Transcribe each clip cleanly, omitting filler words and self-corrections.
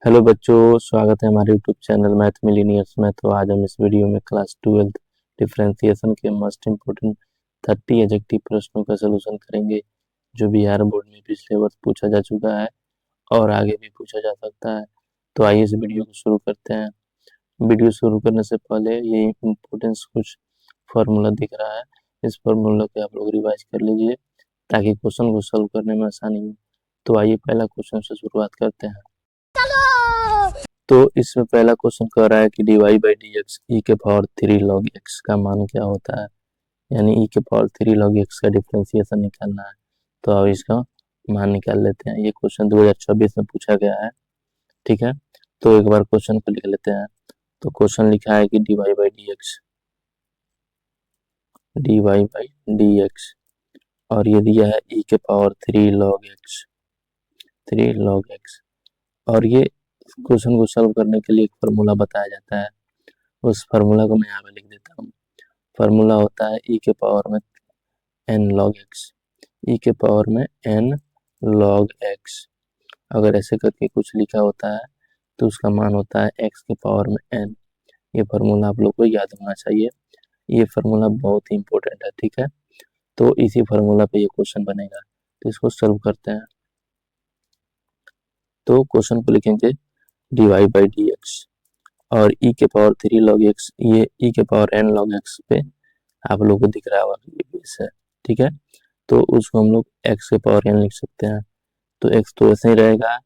Hello बच्चों, स्वागत है हमारे यूट्यूब चैनल मैथ मिलीनियर्स में। तो आज हम इस वीडियो में क्लास 12 डिफरेंशिएशन के मस्ट इम्पोर्टेंट 30 एडजेक्टिव प्रश्नों का सलूशन करेंगे, जो बिहार बोर्ड में पिछले वर्ष पूछा जा चुका है और आगे भी पूछा जा सकता है। तो आइए इस वीडियो को शुरू करते हैं। वीडियो शुरू करने से पहले ये इम्पोर्टेंस कुछ फार्मूला दिख रहा है, इस फार्मूला को आप लोग रिवाइज कर लीजिए ताकि क्वेश्चन को सॉल्व करने में आसानी हो। तो आइए पहला क्वेश्चन से शुरुआत करते हैं। तो इसमें पहला क्वेश्चन कह रहा है कि dy बाई डी एक्स ई के पावर 3 log x का मान क्या होता है, यानी ई के पावर 3 log x का डिफरेंशिएशन निकालना है। तो अब इसका मान निकाल लेते हैं। ये क्वेश्चन 2026 में पूछा गया है, ठीक है। तो एक बार क्वेश्चन को लिख लेते हैं। तो क्वेश्चन लिखा है कि dy बाई डी एक्स और ये दिया है ई के पावर 3 log x और ये क्वेश्चन को सॉल्व करने के लिए एक फार्मूला बताया जाता है। उस फार्मूला को मैं यहाँ पे लिख देता हूँ। फार्मूला होता है ई के पावर में n log x, ई के पावर में n log x। अगर ऐसे करके कुछ लिखा होता है तो उसका मान होता है x के पावर में n। ये फार्मूला आप लोग को याद होना चाहिए। ये फार्मूला बहुत ही इंपॉर्टेंट है, ठीक है। तो इसी फार्मूला पे ये क्वेश्चन बनेगा। तो इसको सॉल्व करते हैं। तो क्वेश्चन को लिखेंगे dy बाई डी एक्स और ई के पावर 3 log x, ये ई के पावर n log x पे आप लोगों को दिख रहा होगा ये बेस है, ठीक है। तो उसको हम लोग x के पावर n लिख सकते हैं। तो x तो ऐसे ही रहेगा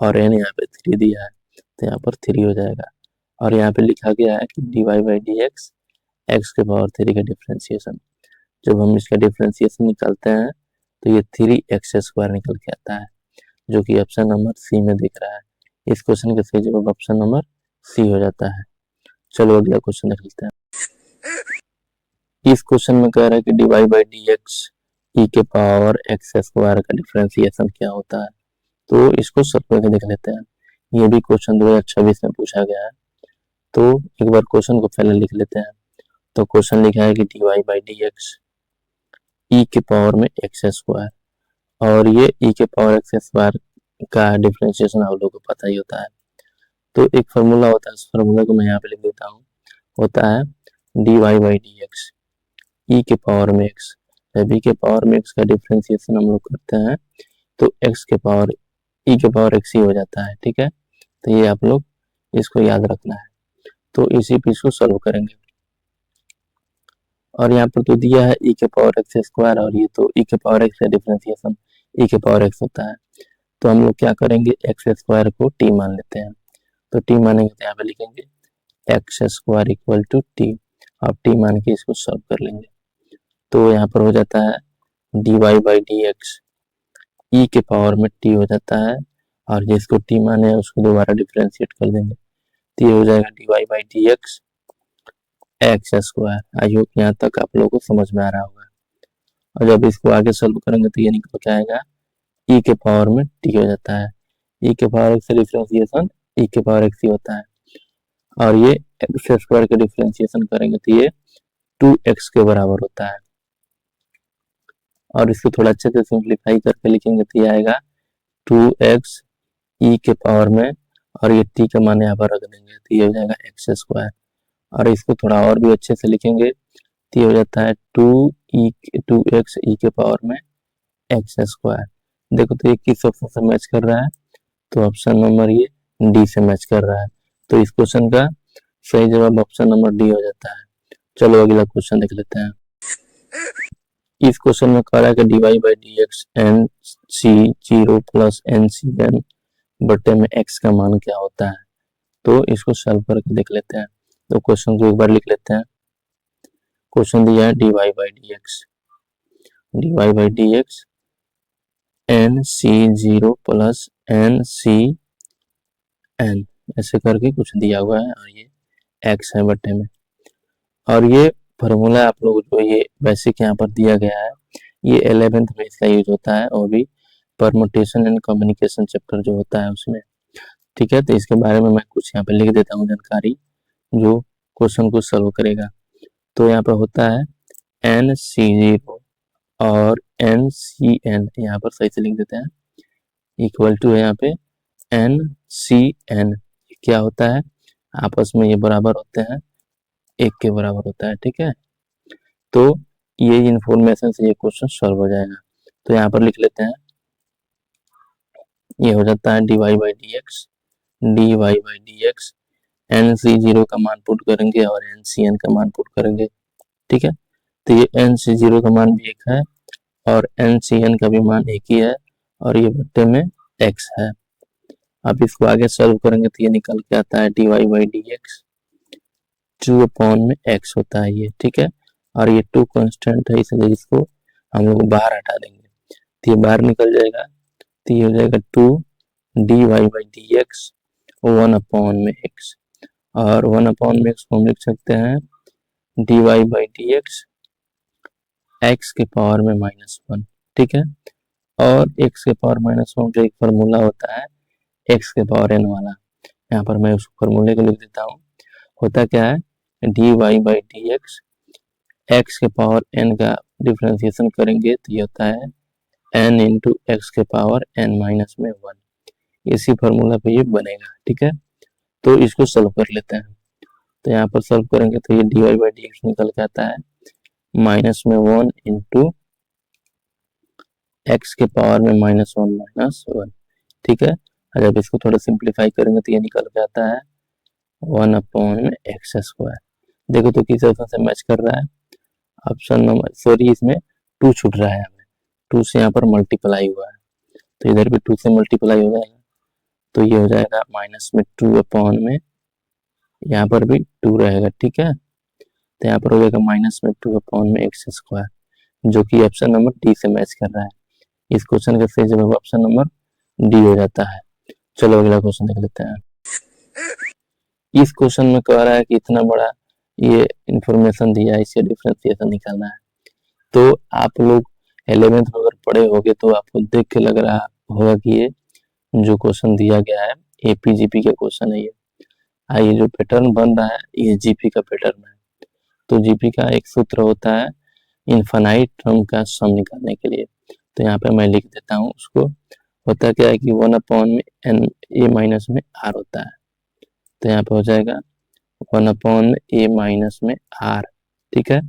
और n यहाँ पे 3 दिया है तो यहाँ पर 3 हो जाएगा। और यहाँ पे लिखा गया है कि dy by D X x के पावर 3 का डिफ्रेंसिएशन। जब हम इसका डिफ्रेंसिएशन निकालते हैं तो ये 3x² निकल के आता है, जो कि ऑप्शन नंबर सी में दिख रहा है। इस क्वेश्चन का सही जवाब ऑप्शन नंबर सी हो जाता है। चलो अगला क्वेश्चन देख लेते हैं। इस क्वेश्चन में कह रहा है कि dy बाई डी एक्स ई के पावर x² का डिफरेंशिएशन क्या होता है। तो इसको सब करके देख लेते हैं। ये भी क्वेश्चन 2026 में पूछा गया है। तो एक बार क्वेश्चन को पहले लिख लेते हैं। तो क्वेश्चन लिखा है कि dy बाई डी एक्स ई के पावर में x² और ये ई के पावर x² का डिफरेंशिएशन आप लोगों को पता ही होता है। तो एक फार्मूला होता है, उस फार्मूला को मैं यहाँ पे लिख देता हूँ। होता है dy बाई डी एक्स ई के पावर में x। जब ई के पावर में x का डिफरेंशिएशन हम लोग करते हैं तो x के पावर ई के पावर x ही हो जाता है, ठीक है। तो ये आप लोग इसको याद रखना है। तो इसी पे इसको सॉल्व करेंगे। और यहाँ पर तो दिया है ई के पावर x² और ये तो ई के पावर x का डिफरेंशिएशन ई के पावर x होता है। तो हम लोग क्या करेंगे, x² को t मान लेते हैं। तो t मानेंगे तो यहाँ पे लिखेंगे x² इक्वल टू t। अब t मान के इसको सॉल्व कर लेंगे। तो यहाँ पर हो जाता है dy बाई डी एक्स ई के पावर में t हो जाता है और जिसको t माने है उसको दोबारा डिफरेंशिएट कर देंगे तो ये हो जाएगा dy by D x x²। I hope यहाँ तक आप लोगों को समझ में आ रहा होगा। और जब इसको आगे सॉल्व करेंगे तो ये निकल के आएगा ई के पावर में t हो जाता है। ई के पावर x डिफरेंशिएशन ई के पावर x ही होता है और ये x² का डिफरेंशिएशन करेंगे तो ये 2x के बराबर होता है। और इसको थोड़ा अच्छे से सिंप्लीफाई करके लिखेंगे तो ये आएगा 2x ई के पावर में और ये t का मान यहाँ पर रख देंगे तो ये हो जाएगा x²। और इसको थोड़ा और भी अच्छे से लिखेंगे तो ये हो जाता है 2x ई के पावर में x²। देखो तो ये किस ऑप्शन से मैच कर रहा है, तो ऑप्शन नंबर ये डी से मैच कर रहा है। तो इस क्वेश्चन का सही जवाब ऑप्शन नंबर डी हो जाता है। चलो अगला क्वेश्चन देख लेते हैं। इस क्वेश्चन में कह रहा है कि dy by D X N C 0 plus N C N बटे में x का मान क्या होता है। तो इसको सॉल्व करके देख लेते हैं। तो क्वेश्चन को एक बार लिख लेते हैं। क्वेश्चन दिया है dy by D X N C 0 plus N C N ऐसे करके कुछ दिया हुआ है और ये x है बटे में। और ये फार्मूला आप लोग जो ये बेसिक यहाँ पर दिया गया है, ये 11th में इसका यूज होता है और भी परमुटेशन एंड कम्युनिकेशन चैप्टर जो होता है उसमें, ठीक है। तो इसके बारे में मैं कुछ यहाँ पे लिख देता हूँ जानकारी जो क्वेश्चन को सॉल्व करेगा। तो यहाँ पर होता है NC0 और NCN यहाँ पर सही से लिख देते हैं इक्वल टू है यहाँ पे सी एन क्या होता है, आपस में ये बराबर होते हैं, 1 के बराबर होता है। ठीक है, तो ये इंफॉर्मेशन से ये क्वेश्चन सॉल्व हो जाएगा। तो यहाँ पर लिख लेते हैं, ये हो जाता है dy by D X N C zero का मान पुट करेंगे और एन सी एन का मान पुट करेंगे। ठीक है, तो ये एन सी जीरो का मान भी 1 है और एन सी एन का भी मान 1 ही है और ये बट्टे में x है। अब इसको आगे सॉल्व करेंगे तो ये निकल के आता है dy by D x 2 upon में x होता है ये। ठीक है, और ये 2 कांस्टेंट है इसलिए इसको हम लोग बाहर हटा देंगे तो ये बाहर निकल जाएगा। तो ये हो जाएगा 2 dy by D x 1 upon में x, और 1 अपॉन में x को हम लिख सकते हैं dy by D x x के पावर में -1। ठीक है, और x के पावर -1 जो एक फार्मूला होता है x के पावर n वाला, यहाँ पर मैं उस फार्मूले को लिख देता हूँ। होता क्या है, dy by D x x के पावर n का डिफरेंशिएशन करेंगे तो ये होता है n इंटू एक्स के पावर n माइनस में 1। इसी फार्मूला पे ये बनेगा। ठीक है, तो इसको सॉल्व कर लेते हैं। तो यहाँ पर सॉल्व करेंगे तो ये dy बाई डी एक्स निकल के आता है माइनस में 1 इंटू एक्स के पावर में -1 ठीक है, और जब इसको थोड़ा सिंप्लीफाई करेंगे तो ये निकल के आता है 1 अपॉन में एक्स स्क्वायर। देखो तो किस ऑप्शन से मैच कर रहा है, ऑप्शन नंबर सॉरी इसमें 2 छूट रहा है, हमें 2 से यहाँ पर मल्टीप्लाई हुआ है तो इधर भी 2 से मल्टीप्लाई हो जाएगा तो ये हो जाएगा माइनस में 2 अपॉन में, यहाँ पर भी 2 रहेगा। ठीक है, तो यहाँ पर हो जाएगा माइनस में 2 अपॉन में एक्स स्क्वायर, जो कि ऑप्शन नंबर डी से मैच कर रहा है। इस क्वेश्चन का सही जवाब ऑप्शन नंबर डी हो जाता है। चलो अगला क्वेश्चन देख लेते हैं। इस क्वेश्चन में कह रहा है कि इतना बड़ा ये इंफॉर्मेशन दिया है, इससे डिफरेंशिएशन निकालना है। तो आप लोग 11th में अगर पढ़े होगे तो आपको देख के लग रहा होगा कि ये जो क्वेश्चन दिया गया है एपीजीपी का क्वेश्चन है ये। ये जो पैटर्न बन रहा है ये जीपी का पैटर्न है। तो जीपी का एक सूत्र होता है इनफाइनाइट टर्म का सम निकालने के लिए, तो यहाँ पे मैं लिख देता हूँ उसको। होता क्या है कि 1 अपॉन में एन ए माइनस में आर होता है, तो यहाँ पे हो जाएगा 1 अपॉन में ए माइनस में आर। ठीक है,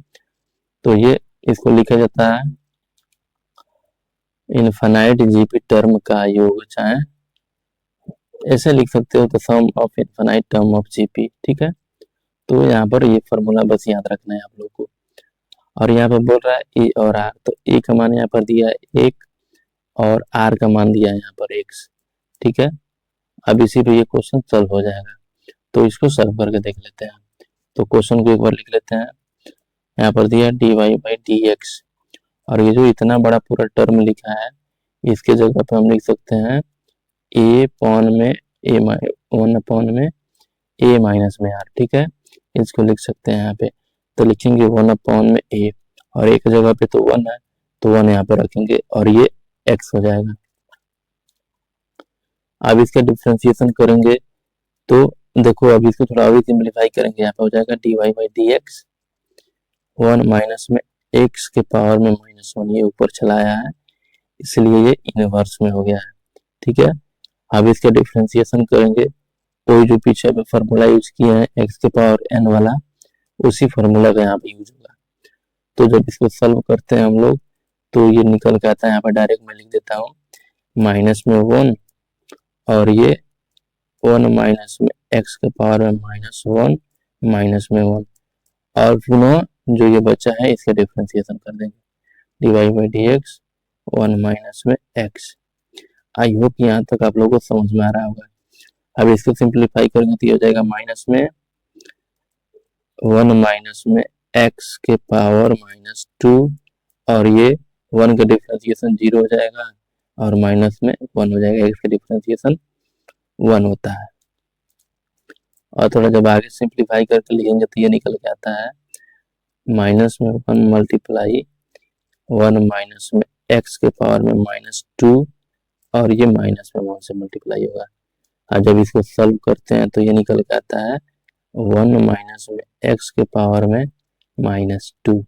तो ये इसको लिखा जाता है इनफाइनाइट जीपी टर्म का योग, चाहे ऐसे लिख सकते हो तो sum of infinite term of GP. ठीक है, तो यहाँ पर ये फॉर्मूला बस याद रखना है आप लोग को। और यहाँ पर बोल रहा है ए और आर, तो ए का मान यहाँ पर दिया है 1 और आर का मान दिया है यहाँ पर x। ठीक है, अब इसी पे ये क्वेश्चन सॉल्व हो जाएगा, तो इसको सॉल्व करके देख लेते हैं। तो क्वेश्चन को एक बार लिख लेते हैं। यहाँ पर दिया dy बाई डी एक्स, और ये जो इतना बड़ा पूरा टर्म लिखा है इसके जगह पे हम लिख सकते हैं a पॉन में a 1 अपॉन में a माइनस में r। ठीक है, इसको लिख सकते हैं यहाँ पे, तो लिखेंगे 1 अपॉन में a और एक जगह पे तो 1 है तो 1 यहाँ पे रखेंगे और ये x हो जाएगा। अब इसका डिफरेंशिएशन करेंगे तो देखो अब इसको थोड़ा और सिंप्लीफाई करेंगे, यहाँ पे हो जाएगा dy by D x 1 minus में x के पावर में -1, ये ऊपर चला आया है इसलिए ये इनवर्स में हो गया है। ठीक है, अब इसका डिफरेंशिएशन करेंगे, कोई जो पीछे पे फार्मूला यूज किया है x के पावर n वाला उसी फार्मूला का यहाँ पे यूज होगा। तो जब इसको सॉल्व करते हैं हम लोग तो ये निकल के आता है, यहाँ पर डायरेक्ट मैं लिख देता हूँ माइनस में 1 और ये 1 माइनस में x के पावर में -1 माइनस में 1, और पुनः जो ये बचा है इसका डिफरेंशिएशन कर देंगे dy by D x 1 minus में x। आई होप यहाँ तक आप लोगों को समझ में आ रहा होगा। अब इसको सिंप्लीफाई करेंगे तो ये हो जाएगा माइनस में 1 माइनस में x के पावर -2 और ये 1 का डिफरेंशिएशन 0 हो जाएगा और माइनस में 1 हो जाएगा, x का डिफरेंशिएशन 1 होता है। और थोड़ा जब आगे सिंप्लीफाई करके लिखेंगे तो ये निकल के आता है माइनस में 1 मल्टीप्लाई 1 माइनस में x के पावर में -2 और ये माइनस में 1 से मल्टीप्लाई होगा। और जब इसको सॉल्व करते हैं तो ये निकल के आता है 1 माइनस में x के पावर में -2।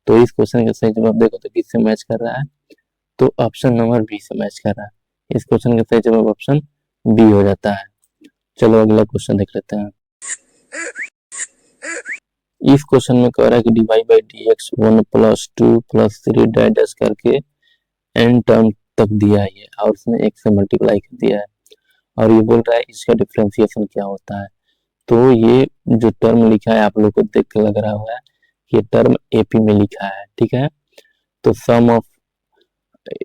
तो इस क्वेश्चन का सही जवाब देखो तो किससे मैच कर रहा है, तो ऑप्शन नंबर बी से मैच कर रहा है। इस क्वेश्चन का सही जवाब ऑप्शन बी हो जाता है। चलो अगला क्वेश्चन देख लेते हैं। इस क्वेश्चन में कह रहा है कि dy by D x 1 + 2 + 3 dash करके n टर्म तक दिया है और उसमें एक से मल्टीप्लाई कर दिया है और ये बोल रहा है इसका डिफरेंशिएशन क्या होता है। तो ये जो टर्म लिखा है आप लोग को देख के लग रहा होगा ये टर्म एपी में लिखा है, ठीक है। तो सम ऑफ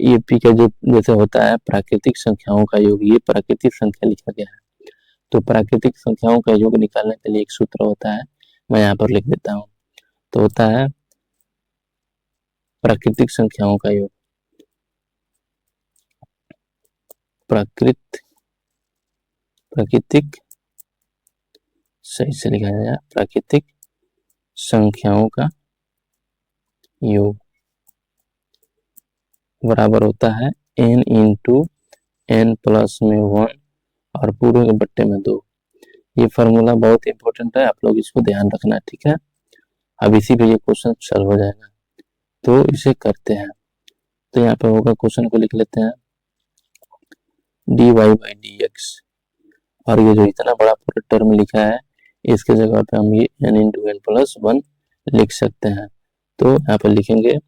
एपी का जो जैसे होता है प्राकृतिक संख्याओं का योग, ये प्राकृतिक संख्या लिखा गया है। तो प्राकृतिक संख्याओं का योग निकालने के लिए एक सूत्र होता है, मैं यहाँ पर लिख देता हूँ। तो होता है प्राकृतिक संख्याओं का योग, प्राकृतिक सही से लिखा जाएगा, प्राकृतिक संख्याओं का योग बराबर होता है n इंटू n प्लस में 1 और पूरे के बट्टे में 2। ये फार्मूला बहुत इंपॉर्टेंट है, आप लोग इसको ध्यान रखना, ठीक है। अब इसी पे ये क्वेश्चन सॉल्व हो जाएगा, तो इसे करते हैं। तो यहाँ पे होगा, क्वेश्चन को लिख लेते हैं dy बाई डी एक्स और ये जो इतना बड़ा पूरा टर्म लिखा है इसके जगह पे हम ये n इंटू n प्लस 1 लिख सकते हैं। तो यहाँ पे लिखेंगे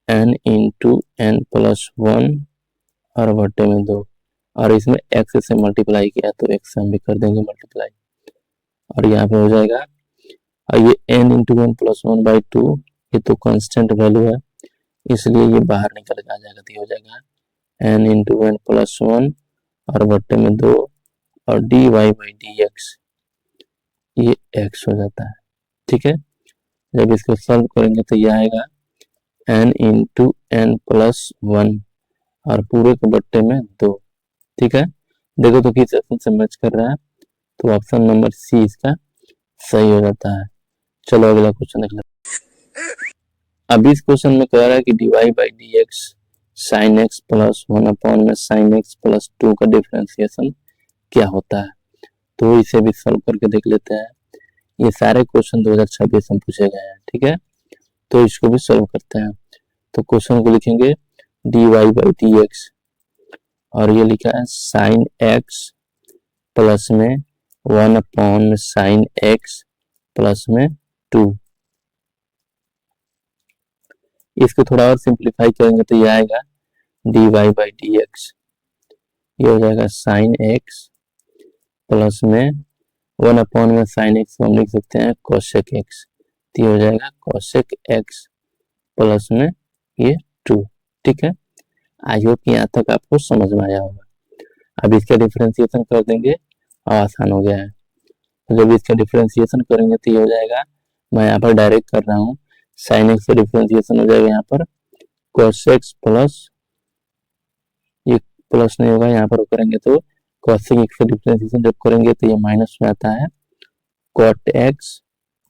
n इंटू n प्लस 1 और बट्टे में 2 और इसमें x से मल्टीप्लाई किया तो x से हम भी कर देंगे मल्टीप्लाई और यहाँ पे हो जाएगा। और ये n into n plus 1 by 2 ये तो कांस्टेंट वैल्यू है इसलिए ये बाहर निकल के आ जाएगा, तो हो जाएगा n इंटू n प्लस 1 और बट्टे में 2 और dy बाई डी एक्स ये x हो जाता है, ठीक है। जब इसको सॉल्व करेंगे तो ये आएगा n इंटू n प्लस 1 और पूरे के बट्टे में 2, ठीक है। देखो तो किस ऑप्शन से मैच कर रहा है, तो ऑप्शन नंबर सी इसका सही हो जाता है। चलो अगला क्वेश्चन देख लेते हैं। अब इस क्वेश्चन में कह रहा है कि dy by D X sine x plus 1 upon में साइन एक्स प्लस 2 का डिफरेंशिएशन क्या होता है। तो इसे भी सॉल्व करके देख लेते हैं। ये सारे क्वेश्चन 2026 में पूछे गए हैं, ठीक है। तो इसको भी सॉल्व करते हैं। तो क्वेश्चन को लिखेंगे dy बाई डी एक्स और ये लिखा है साइन एक्स प्लस में 1 अपॉन में साइन एक्स प्लस में 2। इसको थोड़ा और सिंप्लीफाई करेंगे तो ये आएगा dy बाई डी एक्स, ये हो जाएगा साइन एक्स प्लस में 1 अपॉन में साइन एक्स हम लिख सकते हैं कोसेक एक्स, तो ये हो जाएगा कोसेक एक्स प्लस में ये 2, ठीक है। आई होप कि यहाँ तक आपको समझ में आया होगा। अब इसका डिफरेंशिएशन कर देंगे और आसान हो गया है। तो जब इसका डिफरेंशिएशन करेंगे तो ये हो जाएगा, मैं यहाँ पर डायरेक्ट कर रहा हूँ, साइन एक्स का डिफरेंशिएशन हो जाएगा यहाँ पर cos x प्लस, ये प्लस नहीं होगा, यहाँ पर करेंगे तो cosec x का डिफरेंशिएशन जब करेंगे तो ये माइनस में आता है cot x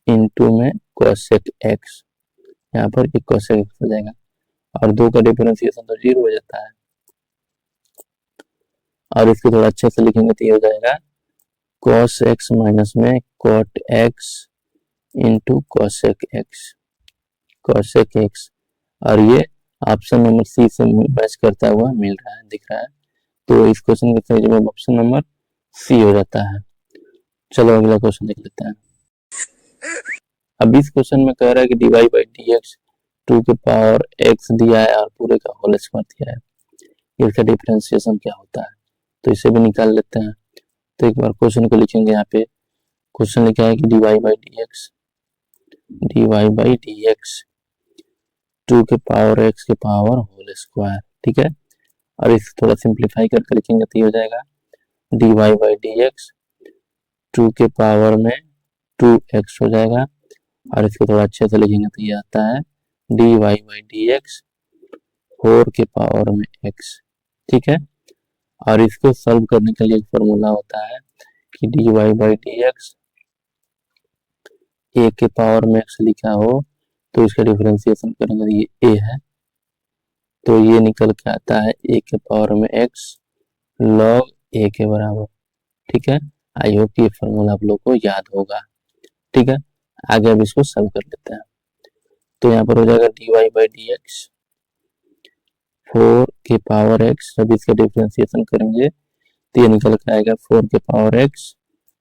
इंटू में cosec x, यहाँ पर एक cosec x हो जाएगा और 2 का डिफरेंशिएशन तो 0 हो जाता है। और इसको थोड़ा अच्छे से लिखेंगे तो ये हो जाएगा cos x माइनस में cot x into cosec x और ये ऑप्शन नंबर सी से मैच करता हुआ मिल रहा है, दिख रहा है। तो इस क्वेश्चन का सही जवाब ऑप्शन नंबर सी हो जाता है। चलो अगला क्वेश्चन देख लेते हैं। अब इस क्वेश्चन में कह रहा है कि dy बाई डी एक्स 2 के पावर x दिया है और पूरे का होल स्क्वायर दिया है, इसका डिफरेंशिएशन क्या होता है। तो इसे भी निकाल लेते हैं। तो एक बार क्वेश्चन को लिखेंगे, यहाँ पे क्वेश्चन लिखा है कि dy बाई डी एक्स 2 के पावर x के पावर होल स्क्वायर, ठीक है। और इसे थोड़ा सिंप्लीफाई करके लिखेंगे तो ये हो जाएगा dy बाई डी एक्स 2 के पावर में 2x हो जाएगा और इसको थोड़ा अच्छे से लिखेंगे तो ये आता है dy बाई डी एक्स 4 के पावर में x, ठीक है। और इसको सॉल्व करने के लिए एक फॉर्मूला होता है कि dy by D x a के पावर में x लिखा हो तो इसका डिफरेंशिएशन करेंगे तो ये a है, तो ये निकल के आता है a के पावर में x log a के बराबर, ठीक है। आई होप कि ये फॉर्मूला आप लोग को याद होगा, ठीक है। आगे अब इसको सॉल्व कर लेते हैं। तो यहाँ पर हो जाएगा dy बाई डी एक्स 4 के पावर x, जब इसका डिफरेंशिएशन करेंगे तो ये निकल के आएगा 4 के पावर x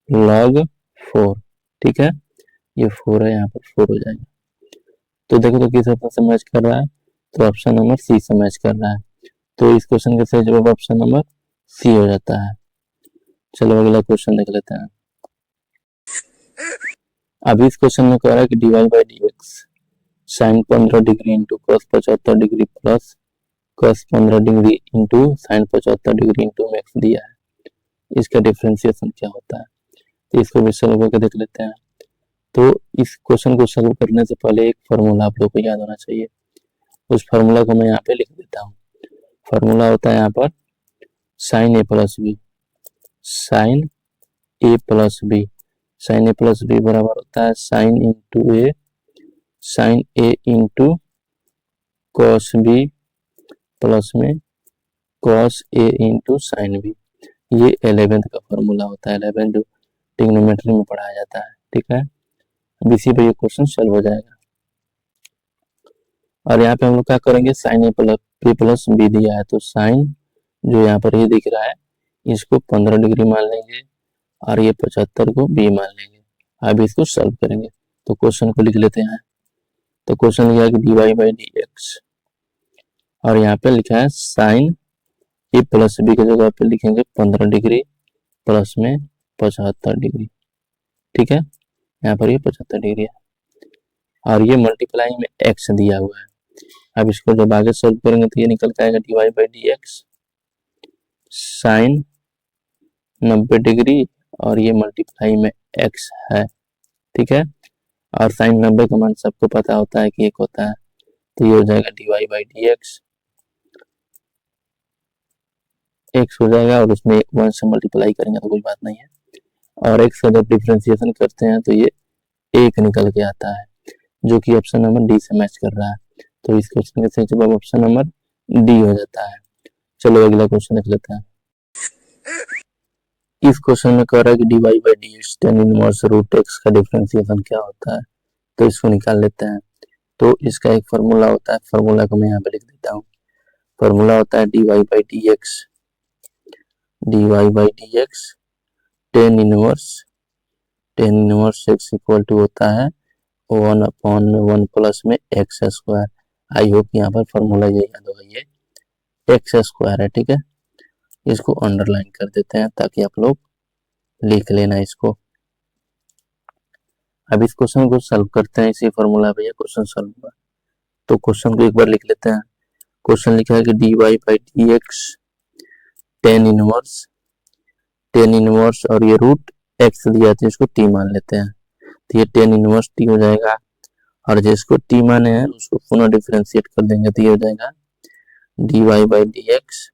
log 4। ठीक है, ये 4 है, यहाँ पर 4 हो जाएगा। तो देखो तो किस ऑप्शन से मैच कर रहा है, तो ऑप्शन नंबर सी से मैच कर रहा है। तो इस क्वेश्चन का सही जवाब ऑप्शन नंबर सी हो जाता है। चलो अगला क्वेश्चन देख लेते हैं। अभी इस क्वेश्चन में कह रहा है कि dy by D X sine 15 degree into cos 75 degree plus cos 15 degree into sine 75 degree into X दिया है, इसका डिफ्रेंसिएशन क्या होता है। तो इसको भी सॉल्व करके देख लेते हैं। तो इस क्वेश्चन को सॉल्व करने से पहले एक फार्मूला आप लोग को याद होना चाहिए, उस फार्मूला को मैं यहाँ पे लिख देता हूँ। फार्मूला होता है यहाँ पर साइन ए प्लस बी, साइन ए प्लस बी, साइन ए प्लस बी बराबर होता है साइन इंटू ए, साइन ए इंटू कॉस बी प्लस में cos A into sine B. ये 11th का फॉर्मूला होता है, 11th जो ट्रिग्नोमेट्री में पढ़ाया जाता है। ठीक है, अब इसी पे ये क्वेश्चन सॉल्व हो जाएगा। और यहाँ पे हम लोग क्या करेंगे, साइन ए प्लस बी दिया है, तो साइन जो यहाँ पर ये दिख रहा है इसको 15 डिग्री मान लेंगे और ये 75 को बी मान लेंगे। अब इसको सॉल्व करेंगे, तो क्वेश्चन को लिख लेते हैं। तो क्वेश्चन लिखा है कि D Y by D X, और यहाँ पे लिखा है साइन ए प्लस बी की जगह पे लिखेंगे 15 डिग्री प्लस में 75 डिग्री। ठीक है, यहाँ पर ये 75 डिग्री है और ये मल्टीप्लाई में एक्स दिया हुआ है। अब इसको जब आगे सॉल्व करेंगे तो ये निकल के आएगा D Y by D X sine 90 degree और ये मल्टीप्लाई में एक्स है। ठीक है, और साइन 90 का मान सबको पता होता है कि 1 होता है, तो ये हो जाएगा D Y by D X, X हो जाएगा और उसमें 1 से मल्टीप्लाई करेंगे तो कोई बात नहीं है, और एक्स का जब डिफ्रेंसिएशन करते हैं तो ये 1 निकल के आता है, जो कि ऑप्शन नंबर डी से मैच कर रहा है। तो इस क्वेश्चन का सही जवाब ऑप्शन नंबर डी हो जाता है। चलो अगला क्वेश्चन देख लेते हैं। इस क्वेश्चन में कह रहा है कि D Y by D X tan inverse root X का डिफ्रेंसिएशन क्या होता है, तो इसको निकाल लेते हैं। तो इसका एक फार्मूला होता है, फार्मूला को मैं यहाँ पे लिख देता हूँ। फार्मूला होता है D Y by D X, D Y by D X tan inverse X equal to होता है 1 अपॉन में 1 प्लस में एक्स स्क्वायर। आई होप यहाँ पर फार्मूला ये याद होगा, ये एक्स स्क्वायर है। ठीक है, इसको अंडरलाइन कर देते हैं ताकि आप लोग लिख लेना इसको। अब इस क्वेश्चन को सॉल्व करते हैं, इसी फार्मूला पे ये क्वेश्चन सॉल्व हुआ। तो क्वेश्चन को एक बार लिख लेते हैं। क्वेश्चन लिखा है कि D Y by D X tan inverse और ये रूट एक्स दिया था, इसको टी मान लेते हैं, तो ये टेन इनवर्स टी हो जाएगा, और जिसको टी माने हैं उसको पुनः डिफरेंशिएट कर देंगे तो ये हो जाएगा D Y by D X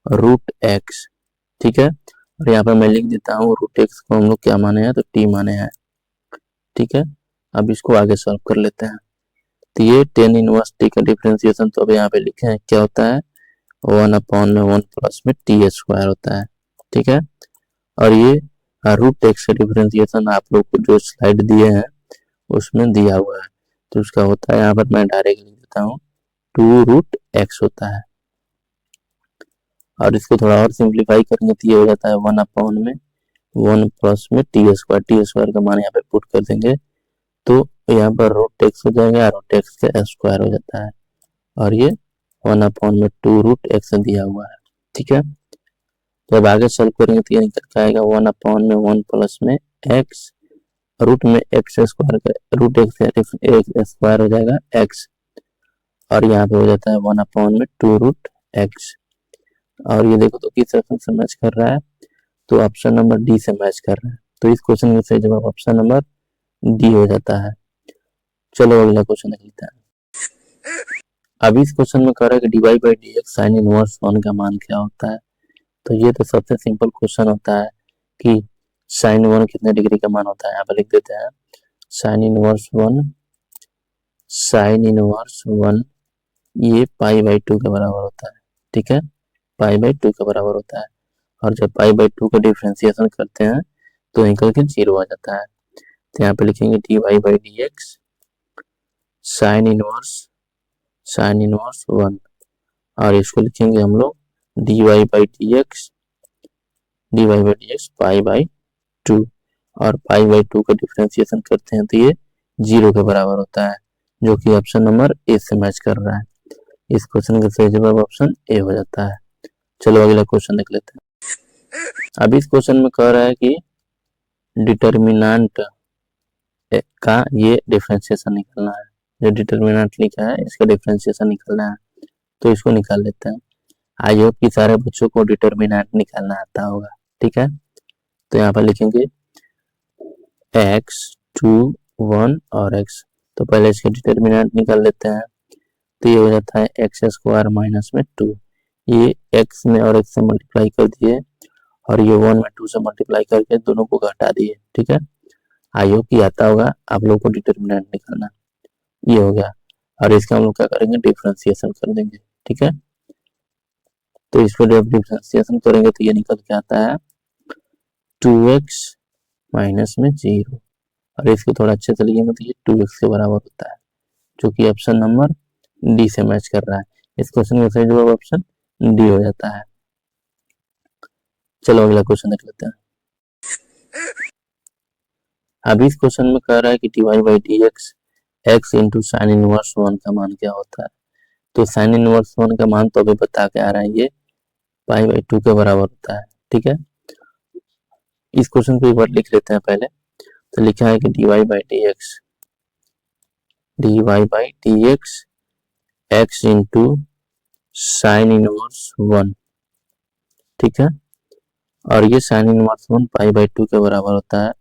root X. ठीक है, और यहाँ पर मैं लिख देता हूँ रूट एक्स को हम लोग क्या माने हैं, तो टी माने हैं। ठीक है, अब इसको आगे सॉल्व कर लेते हैं। तो ये टेन इनवर्स टी का डिफरेंशिएशन तो अब यहाँ पे लिखे हैं क्या होता है, 1 अपॉन में 1 प्लस में टी स्क्वायर होता है। ठीक है, और ये रूट एक्स का डिफरेंशिएशन आप लोग को जो स्लाइड दिए हैं उसमें दिया हुआ है, तो उसका होता है, यहाँ पर मैं डायरेक्ट लिख देता हूँ 2 रूट एक्स होता है, और इसको थोड़ा और सिंप्लीफाई करेंगे तो ये हो जाता है 1 अपॉन में 1 प्लस में टी स्क्वायर का मान यहाँ पे पुट कर देंगे तो यहाँ पर रूट एक्स हो जाएगा, रूट एक्स का स्क्वायर हो जाता है, और ये 1 अपॉन में 2 रूट एक्स दिया हुआ है। ठीक है, जब आगे सॉल्व करेंगे तो ये निकल के आएगा 1 अपॉन में 1 प्लस में एक्स, रूट में एक्स स्क्वायर का रूट एक्स स्क्वायर हो जाएगा एक्स, और यहाँ पे हो जाता है 1 अपॉन में 2 रूट एक्स। और ये देखो तो किस ऑप्शन से मैच कर रहा है, तो ऑप्शन नंबर डी से मैच कर रहा है। तो इस क्वेश्चन का सही जवाब ऑप्शन नंबर डी हो जाता है। चलो अगला क्वेश्चन देख लेते हैं। अब इस क्वेश्चन में कह रहा है कि D Y by D X sine inverse 1 का मान क्या होता है। तो ये तो सबसे सिंपल क्वेश्चन होता है कि साइन 1 कितने डिग्री का मान होता है, यहाँ पे लिख देते हैं साइन इनवर्स 1 ये पाई बाई 2 के बराबर होता है। ठीक है, पाई बाई 2 के बराबर होता है, और जब पाई बाई 2 का डिफ्रेंसिएशन करते हैं तो निकल के 0 आ जाता है। तो यहाँ पे लिखेंगे D Y by D X sine inverse 1, और इसको लिखेंगे हम लोग D Y by D X D Y by D X pi by 2, और पाई बाई 2 का डिफ्रेंसिएशन करते हैं तो ये 0 के बराबर होता है, जो कि ऑप्शन नंबर ए से मैच कर रहा है। इस क्वेश्चन का सही जवाब ऑप्शन ए हो जाता है। चलो अगला क्वेश्चन देख लेते हैं। अब इस क्वेश्चन में कह रहा है कि डिटर्मिनेंट का ये डिफरेंशिएशन निकालना है। जो डिटर्मिनेंट लिखा है इसका डिफरेंशिएशन निकालना है, तो इसको निकाल लेते हैं। आई होप कि सारे बच्चों को डिटर्मिनेंट निकालना आता होगा, ठीक है। तो यहाँ पर लिखेंगे x 2 1 और x, तो पहले इसके डिटर्मिनेंट निकाल लेते हैं। तो ये हो जाता है एक्स स्क्वायर माइनस में 2, ये x में और x से मल्टीप्लाई कर दिए और ये 1 में 2 से मल्टीप्लाई करके दोनों को घटा दिए, ठीक है। आई होप कि आता होगा आप लोगों को डिटर्मिनेंट निकालना। ये हो गया, और इसका हम लोग क्या करेंगे, डिफरेंशिएशन कर देंगे, ठीक है। तो इसको जब डिफरेंशिएशन करेंगे तो ये निकल के आता है 2x माइनस में 0, और इसको थोड़ा अच्छे से लिखेंगे तो ये 2x के बराबर होता है, जो कि ऑप्शन नंबर डी से मैच कर रहा है। इस क्वेश्चन का सही जवाब ऑप्शन डी हो जाता है। चलो अगला क्वेश्चन देख लेते हैं। अब इस क्वेश्चन में कह रहा है कि D Y by D X X into sine inverse 1 का मान क्या होता है। तो साइन इनवर्स 1 का मान तो अभी बता के आ रहा है, ये पाई बाई 2 के बराबर होता है, ठीक है। इस क्वेश्चन को एक बार लिख लेते हैं पहले। तो लिखा है कि D Y by D X X into sine inverse 1, ठीक है। और ये साइन इनवर्स 1 पाई बाई 2 के बराबर होता है,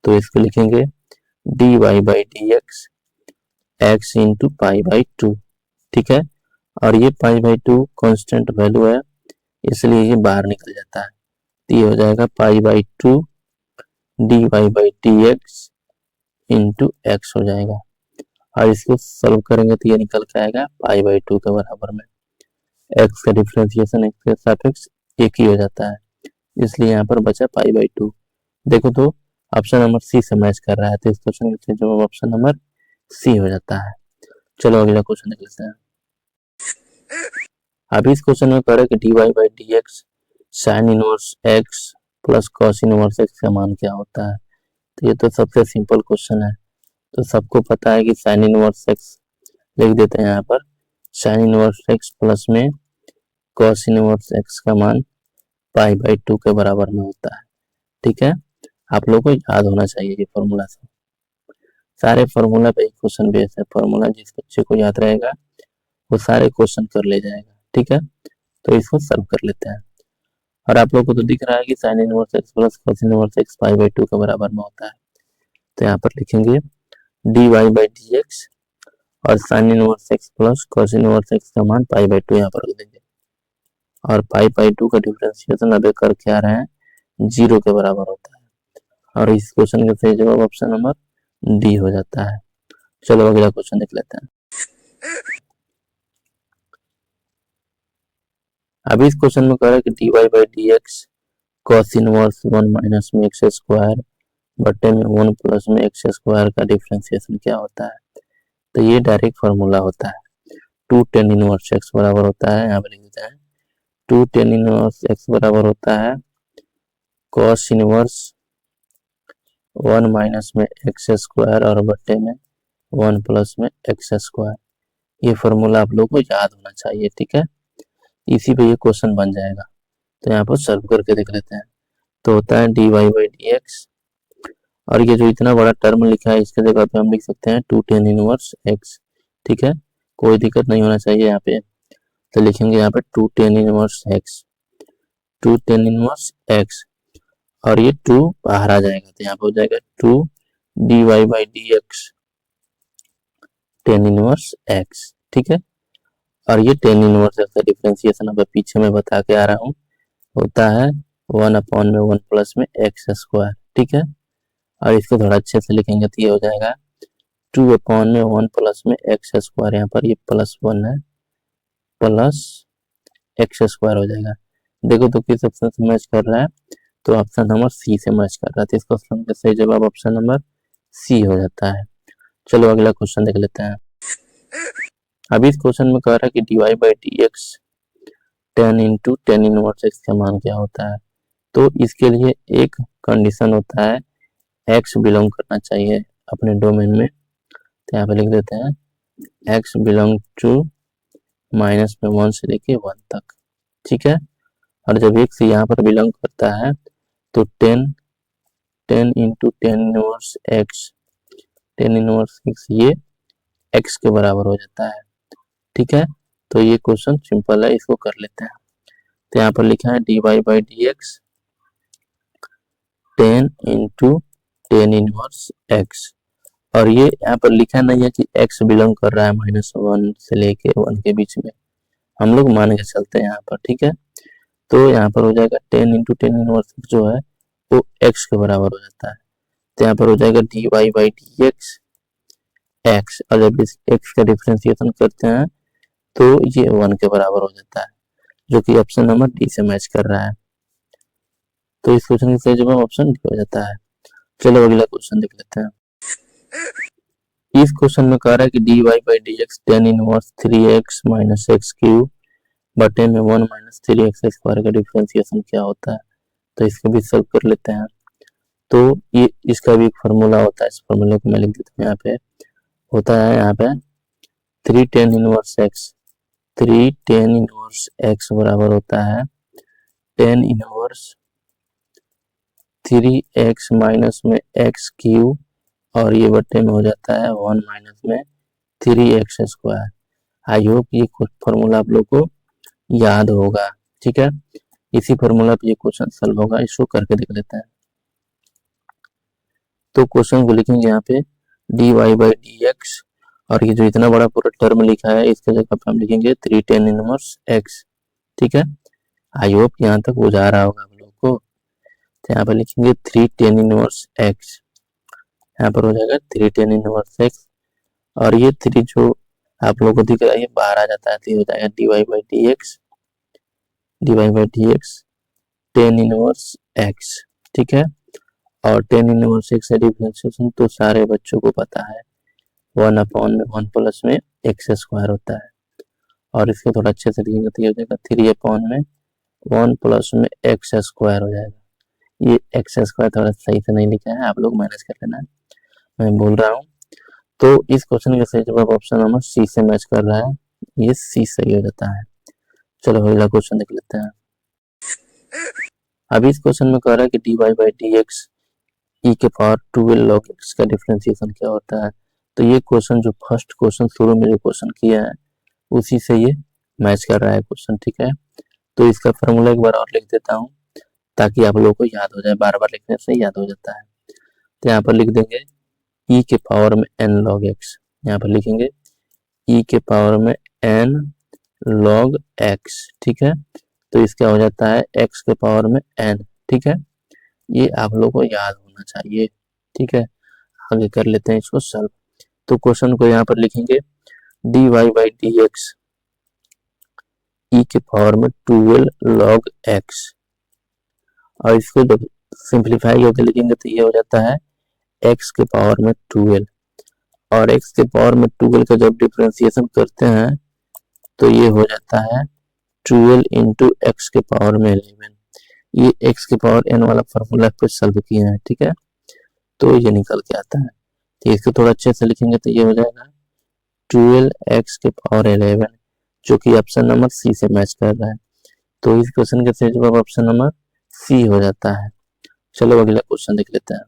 तो इसको लिखेंगे D Y by D X X into pi by 2, ठीक है। और ये पाई बाई 2 कॉन्स्टेंट वैल्यू है, इसलिए ये बाहर निकल जाता है, तो ये हो जाएगा pi by 2 D Y by D X into X हो जाएगा। और इसको सॉल्व करेंगे तो ये निकल के आएगा पाई बाई 2 के बराबर में एक्स का डिफरेंशिएशन एक्स के सापेक्ष एक ही हो जाता है, इसलिए यहाँ पर बचा पाई बाई 2। देखो तो ऑप्शन नंबर सी से मैच कर रहा है, तो इस क्वेश्चन का जवाब ऑप्शन नंबर सी हो जाता है। चलो अगला क्वेश्चन देख लेते हैं। अब इस क्वेश्चन में कह रहा है कि D Y by D X sine inverse X plus cos inverse X का मान क्या होता है। तो ये तो सबसे सिंपल क्वेश्चन है, तो सबको पता है कि साइन इनवर्स एक्स लिख देते हैं यहाँ पर, साइन इनवर्स एक्स प्लस में कॉस इनवर्स एक्स का मान पाई बाई 2 के बराबर में होता है, ठीक है। आप लोगों को याद होना चाहिए ये फॉर्मूला से, सारे फॉर्मूला पे क्वेश्चन बेस है। फॉर्मूला जिस बच्चे को याद रहेगा वो सारे क्वेश्चन कर ले जाएगा, ठीक है। तो इसको सॉल्व कर लेते हैं। और आप लोग को तो दिख रहा है कि sign inverse X plus cos inverse x pi by 2 के बराबर में होता है, तो यहाँ पर लिखेंगे D Y by D X और sine inverse X plus cos inverse X का मान पाई बाई 2 यहाँ पर रख देंगे, और पाई बाई 2 का डिफरेंशिएशन अभी करके आ रहे हैं 0 के बराबर होता है, और इस क्वेश्चन का सही जवाब ऑप्शन नंबर डी हो जाता है। चलो अगला क्वेश्चन देख लेते हैं। अभी इस क्वेश्चन में कह रहा है कि D Y by D X cos inverse 1 minus में एक्स स्क्वायर बटे में 1 प्लस में एक्स स्क्वायर का डिफरेंशिएशन क्या होता है। तो ये डायरेक्ट फॉर्मूला होता है, 2 tan इनवर्स एक्स बराबर होता है, यहाँ पर लिख देते हैं 2 tan इनवर्स एक्स बराबर होता है कॉस इनवर्स 1 माइनस में एक्स स्क्वायर और बटे में 1 प्लस में एक्स स्क्वायर। ये फॉर्मूला आप लोगों को याद होना चाहिए, ठीक है। इसी पे ये क्वेश्चन बन जाएगा, तो यहाँ पर सॉल्व करके देख लेते हैं। तो होता है D Y by D X, और ये जो इतना बड़ा टर्म लिखा है इसके जगह पे हम लिख सकते हैं 2 tan इनवर्स एक्स, ठीक है। कोई दिक्कत नहीं होना चाहिए यहाँ पे। तो लिखेंगे यहाँ पे 2 tan inverse x, 2 tan inverse x, और ये 2 बाहर आ जाएगा, तो यहाँ पे हो जाएगा 2 D Y by D X tan inverse X, ठीक है। और ये tan इनवर्स एक्स का डिफरेंशिएशन अब पीछे में बता के आ रहा हूँ, होता है 1 अपॉन में 1 प्लस में एक्स स्क्वायर, ठीक है। और इसको थोड़ा अच्छे से लिखेंगे तो ये हो जाएगा 2 अपॉन में 1 प्लस में एक्स स्क्वायर, यहाँ पर ये प्लस 1 है, प्लस एक्स स्क्वायर हो जाएगा। देखो तो किस ऑप्शन से मैच कर रहा है, तो ऑप्शन नंबर सी से मैच कर रहा है, तो इसका सही जवाब ऑप्शन नंबर सी हो जाता है। चलो अगला क्वेश्चन देख लेते हैं। अभी इस क्वेश्चन में कह रहा है कि D Y by D X tan into tan inverse X का मान क्या होता है। तो इसके लिए एक कंडीशन होता है, x बिलोंग करना चाहिए अपने डोमेन में। तो यहाँ पे लिख देते हैं x बिलोंग टू माइनस में 1 से लेके 1 तक, ठीक है। और जब x यहाँ पर बिलोंग करता है तो 10 into 10 inverse x, 10 inverse x ये x के बराबर हो जाता है, ठीक है। तो ये क्वेश्चन सिंपल है, इसको कर लेते हैं। तो यहाँ पर लिखा है dy by D x 10 into 10 inverse x, और ये यहाँ पर लिखा नहीं है कि x बिलोंग कर रहा है -1 से लेके 1 के बीच में, हम लोग मान के चलते हैं यहाँ पर, ठीक है। तो यहाँ पर हो जाएगा 10 इंटू 10 इनवर्स जो है वो x के बराबर हो जाता है। तो यहाँ पर हो जाएगा dy by D x x, और जब इस x का डिफ्रेंसिएशन करते हैं तो ये 1 के बराबर हो जाता है, जो कि ऑप्शन नंबर डी से मैच कर रहा है। तो इस क्वेश्चन का सही जवाब ऑप्शन डी हो जाता है। चलो अगला क्वेश्चन देख लेते हैं। इस क्वेश्चन में कह रहा है कि dy by D x 10 inverse 3x minus x cube बटे में 1 माइनस 3x स्क्वायर का डिफ्रेंसिएशन क्या होता है। तो इसको भी सॉल्व कर लेते हैं। तो ये इसका भी एक फार्मूला होता है, इस फार्मूले को मैं लिख देता हूँ। यहाँ पे होता है यहाँ पे 3 tan inverse x, 3 tan inverse x बराबर होता है tan इनवर्स 3x माइनस में x क्यूब, और ये बटे में हो जाता है 1 माइनस में 3x स्क्वायर। आई होप ये फॉर्मूला आप लोग को याद होगा, ठीक है। इसी फॉर्मूला पे ये क्वेश्चन सॉल्व होगा, इसको करके देख लेते हैं। तो क्वेश्चन को लिखेंगे यहाँ पे dy बाई डी एक्स, और ये जो इतना बड़ा पूरा टर्म लिखा है इसके जगह पे हम लिखेंगे 3 tan इनवर्स x, ठीक है। आई होप यहाँ तक बुझा रहा होगा आप लोग को। तो यहाँ पे लिखेंगे 3 tan इनवर्स x, यहाँ पर हो जाएगा 3 tan इनवर्स x, और ये 3 जो आप लोगों को दिख रहा है ये बाहर आ जाता है, तो ये हो जाएगा dy by D X tan inverse x, ठीक है। और tan इनवर्स x का डिफरेंशिएशन तो सारे बच्चों को पता है, 1 अपॉन में 1 प्लस में x स्क्वायर होता है, और इसको थोड़ा अच्छे से लिखेंगे तो ये हो जाएगा 3 अपॉन में 1 प्लस में x स्क्वायर हो जाएगा। ये x स्क्वायर थोड़ा सही से नहीं लिखा है, आप लोग मैनेज कर लेना, मैं बोल रहा हूँ। तो इस क्वेश्चन का सही जवाब ऑप्शन नंबर सी से मैच कर रहा है, ये सी सही हो जाता है। चलो अगला क्वेश्चन देख लेते हैं। अभी इस क्वेश्चन में कह रहा है कि dy बाई डी एक्स ई के पावर 12 log x का डिफरेंशिएशन क्या होता है। तो ये क्वेश्चन जो फर्स्ट क्वेश्चन शुरू में जो क्वेश्चन किया है उसी से ये मैच कर रहा है क्वेश्चन, ठीक है। तो इसका फॉर्मूला एक बार और लिख देता हूँ ताकि आप लोगों को याद हो जाए, बार बार लिखने से याद हो जाता है। तो यहाँ पर लिख देंगे e के पावर में n log x, यहाँ पर लिखेंगे e के पावर में n log x, ठीक है। तो इसका हो जाता है x के पावर में n, ठीक है। ये आप लोगों को याद होना चाहिए, ठीक है। आगे कर लेते हैं इसको सॉल्व। तो क्वेश्चन को यहाँ पर लिखेंगे dy बाई डी एक्स ई के पावर में 12 log x, और इसको जब सिंप्लीफाई करके लिखेंगे तो ये हो जाता है x के पावर में 12, और x के पावर में 12 का जब डिफरेंशिएशन करते हैं तो ये हो जाता है 12 इंटू एक्स के पावर में 11। ये x के पावर n वाला फॉर्मूला पे सॉल्व किए हैं, ठीक है। तो ये निकल के आता है। तो इसको थोड़ा अच्छे से लिखेंगे तो ये हो जाएगा 12x के पावर 11, जो कि ऑप्शन नंबर सी से मैच कर रहा है। तो इस क्वेश्चन का सही जवाब ऑप्शन नंबर सी हो जाता है। चलो अगला क्वेश्चन देख लेते हैं।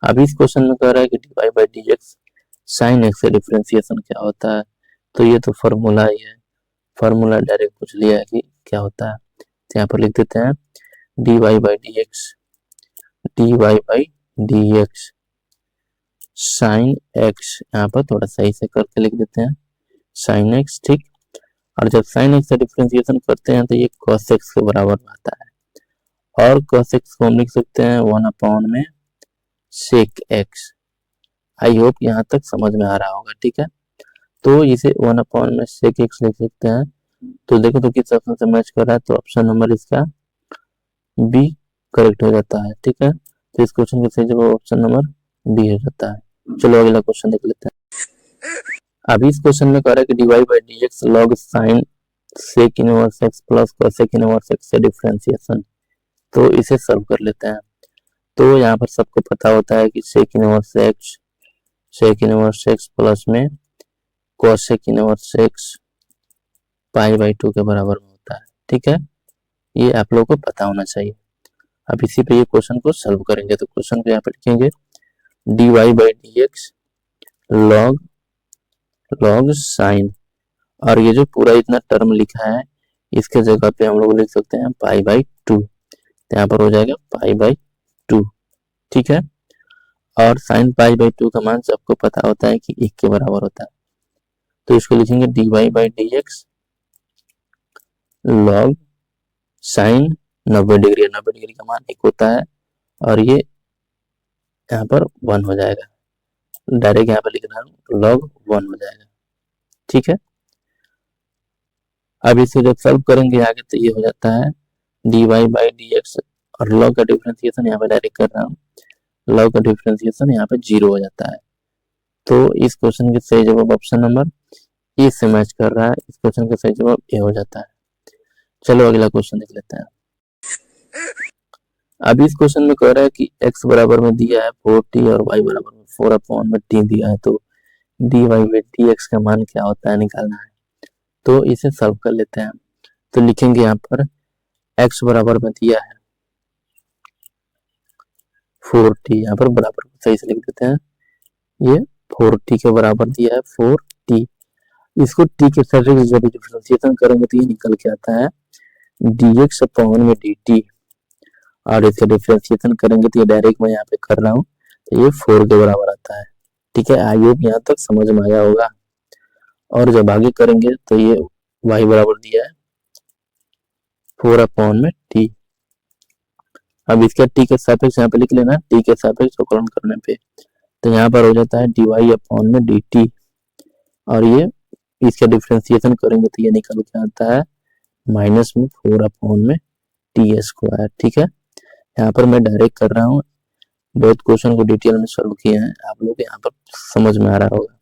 अभी इस क्वेश्चन में कह रहा है कि dy by D X sine x का डिफरेंशिएशन क्या होता है। तो ये तो फॉर्मूला ही है, फॉर्मूला डायरेक्ट पूछ लिया है कि क्या होता है। तो यहाँ पर लिख देते हैं dy by D X sine x, यहाँ पर थोड़ा सही से करके लिख देते हैं साइन एक्स, ठीक। और जब साइन एक्स का डिफरेंशिएशन करते हैं तो ये cos एक्स के बराबर आता है, और cos एक्स को हम लिख सकते हैं 1 अपॉन में sec एक्स। आई होप यहाँ तक समझ में आ रहा होगा, ठीक है। तो इसे 1 अपॉन में sec एक्स लिख सकते हैं। तो देखो तो किस ऑप्शन से मैच कर रहा है, तो ऑप्शन नंबर इसका बी करेक्ट हो जाता है, ठीक है। तो इस क्वेश्चन का सही जवाब ऑप्शन नंबर बी हो जाता है। चलो अगला क्वेश्चन देख लेते हैं। अभी इस क्वेश्चन में कह रहा है कि dy by D X log sine sec inverse X plus cosec inverse X से डिफरेंशिएशन, तो इसे सॉल्व कर लेते हैं। तो यहाँ पर सबको पता होता है कि सेक इनवर्स एक्स प्लस में cosec inverse x pi by 2 के बराबर में होता है। ठीक है, ये आप लोगों को पता होना चाहिए। अब इसी पे ये क्वेश्चन को सॉल्व करेंगे। तो क्वेश्चन को यहाँ पे लिखेंगे dy by D X log sign, और ये जो पूरा इतना टर्म लिखा है इसके जगह पे हम लोग लिख सकते हैं पाई बाई 2, तो यहाँ पर हो जाएगा पाई बाई 2। ठीक है, और साइन पाई बाई 2 का मान सबको पता होता है कि 1 के बराबर होता है। तो इसको लिखेंगे dy by D X log sign 90 degree, 90 degree का मान 1 होता है, और ये यहाँ पर 1 हो जाएगा। डायरेक्ट यहाँ पर लिख रहा हूँ लॉग 1 हो जाएगा। ठीक है, अब इसे जब सॉल्व करेंगे आगे तो ये हो जाता है dy बाई डी एक्स, और लॉग का डिफरेंशिएशन यहाँ पे डायरेक्ट कर रहा हूँ, लॉग का डिफरेंशिएशन यहाँ पे 0 हो जाता है। तो इस क्वेश्चन के सही जवाब ऑप्शन नंबर ए से मैच कर रहा है, इस क्वेश्चन का सही जवाब ए हो जाता है। चलो अगला क्वेश्चन देख लेते हैं। अब इस क्वेश्चन में कह रहा है कि x बराबर में दिया है 4t और y बराबर में 4/t दिया है, तो dy बाई dx का मान क्या होता है निकालना है। तो इसे सॉल्व कर लेते हैं। तो लिखेंगे यहाँ पर x बराबर में दिया है 4t, यहाँ पर बराबर सही से लिख देते हैं, ये 4t के बराबर दिया है 4t। इसको t के साथ जब डिफरेंशिएशन करेंगे तो ये निकल के आता है dx अपॉन में dt, और इसका डिफरेंशिएशन करेंगे तो ये डायरेक्ट मैं यहाँ पे कर रहा हूँ, तो ये 4 के बराबर आता है। ठीक है, आई होप यहाँ तक समझ में आया होगा। और जब आगे करेंगे तो ये y बराबर दिया है 4/t। अब इसका t के सापेक्ष यहाँ पे लिख लेना, t के सापेक्ष अवकलन करने पे, तो यहाँ पर हो जाता है dy अपॉन में dt, और ये इसका डिफरेंशिएशन करेंगे तो ये निकल के आता है माइनस में 4/t²। ठीक है, यहाँ पर मैं डायरेक्ट कर रहा हूँ, बहुत क्वेश्चन को डिटेल में सॉल्व किए हैं, आप लोग यहाँ पर समझ में आ रहा होगा।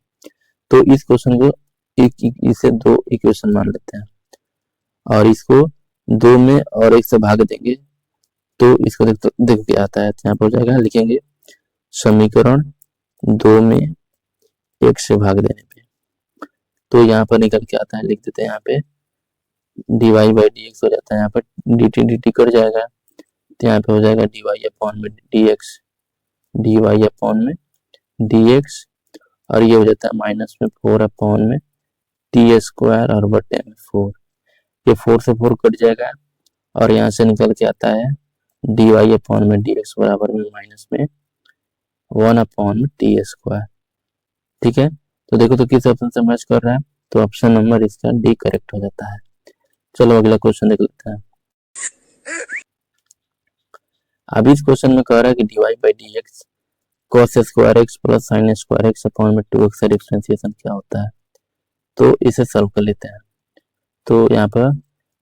तो इस क्वेश्चन को इसे 2 इक्वेशन मान लेते हैं, और इसको 2 में और 1 से भाग देंगे तो इसको देख के आता है। तो यहाँ पर हो जाएगा, लिखेंगे समीकरण 2 में 1 से भाग देने पे, तो यहाँ पर निकल के आता है, लिख देते हैं यहाँ पे dy बाई dx हो जाता है, यहाँ पर dt कट जाएगा, तो यहाँ पे हो जाएगा dy अपॉन में dx, और ये हो जाता है माइनस में 4/t² और बटे में 4, ये 4 से 4 कट जाएगा, और यहाँ से निकल के आता है dy अपॉन में dx बराबर में माइनस में 1/t²। ठीक है, तो देखो तो किस ऑप्शन से मैच कर रहा है, तो ऑप्शन नंबर इसका डी करेक्ट हो जाता है। चलो अगला क्वेश्चन देख लेते हैं। अब इस क्वेश्चन में कह रहा है कि dy by D x cos square x plus sine square x upon में 2x का डिफरेंशिएशन क्या होता है। तो इसे सॉल्व कर लेते हैं। तो यहाँ पर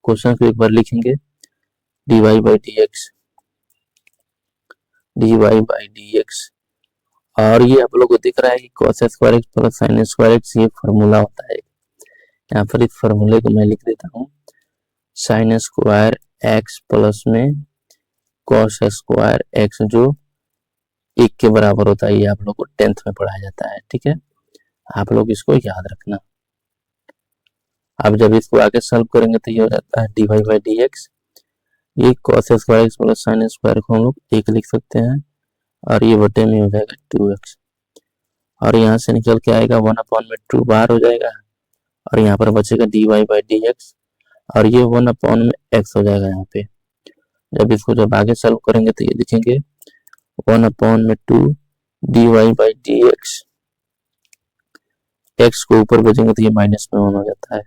क्वेश्चन को एक बार लिखेंगे dy बाई डी एक्स, और ये आप लोग को दिख रहा है कि cos square x plus sine square x, ये फॉर्मूला होता है। यहाँ पर इस फॉर्मूले को मैं लिख देता हूँ, साइन स्क्वायर एक्स प्लस में cos स्क्वायर एक्स जो 1 के बराबर होता है, ये आप लोग को 10th में पढ़ाया जाता है। ठीक है, आप लोग इसको याद रखना। अब जब इसको आगे सॉल्व करेंगे तो ये हो जाता है dy बाई डी एक्स, ये cos square x plus sine square को हम लोग 1 लिख सकते हैं, और ये बटे में हो जाएगा 2x, और यहाँ से निकल के आएगा 1/2 बाहर हो जाएगा, और यहाँ पर बचेगा dy बाई डी एक्स, और ये 1/x हो जाएगा यहाँ पे। जब आगे सॉल्व करेंगे तो ये लिखेंगे 1/2 dy बाई डी एक्स को ऊपर भेजेंगे तो ये माइनस में 1 हो जाता है,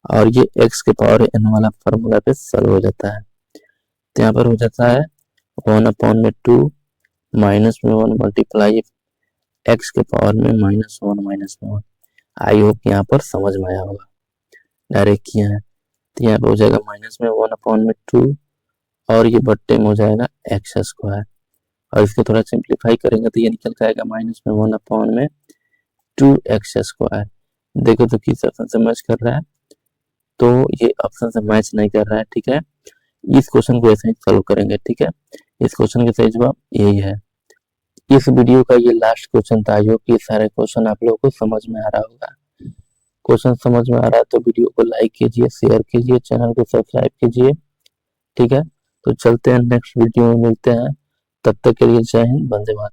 और ये x के पावर n वाला फॉर्मूला पे सॉल्व हो जाता है। तो यहाँ पर हो जाता है 1/2 माइनस में 1 मल्टीप्लाई x के पावर में -1 आई होप यहाँ पर समझ में आया होगा, डायरेक्ट किया है। तो यहाँ पे हो जाएगा माइनस में 1/2, और ये बट्टे में हो जाएगा x², और इसको थोड़ा सिंप्लीफाई करेंगे तो ये निकल के आएगा माइनस में 1/2x²। देखो तो किस ऑप्शन से मैच कर रहा है, तो ये ऑप्शन से मैच नहीं कर रहा है, ठीक है। इस क्वेश्चन को ऐसे ही सॉल्व करेंगे, ठीक है। इस क्वेश्चन का सही जवाब यही है। इस वीडियो का ये लास्ट क्वेश्चन था। आई होप ये सारे क्वेश्चन आप लोगों को समझ में आ रहा होगा। क्वेश्चन समझ में आ रहा है तो वीडियो को लाइक कीजिए, शेयर कीजिए, चैनल को सब्सक्राइब कीजिए, ठीक है। तो चलते हैं नेक्स्ट वीडियो में मिलते हैं, तब तक के लिए जय हिंद, वंदे मातरम।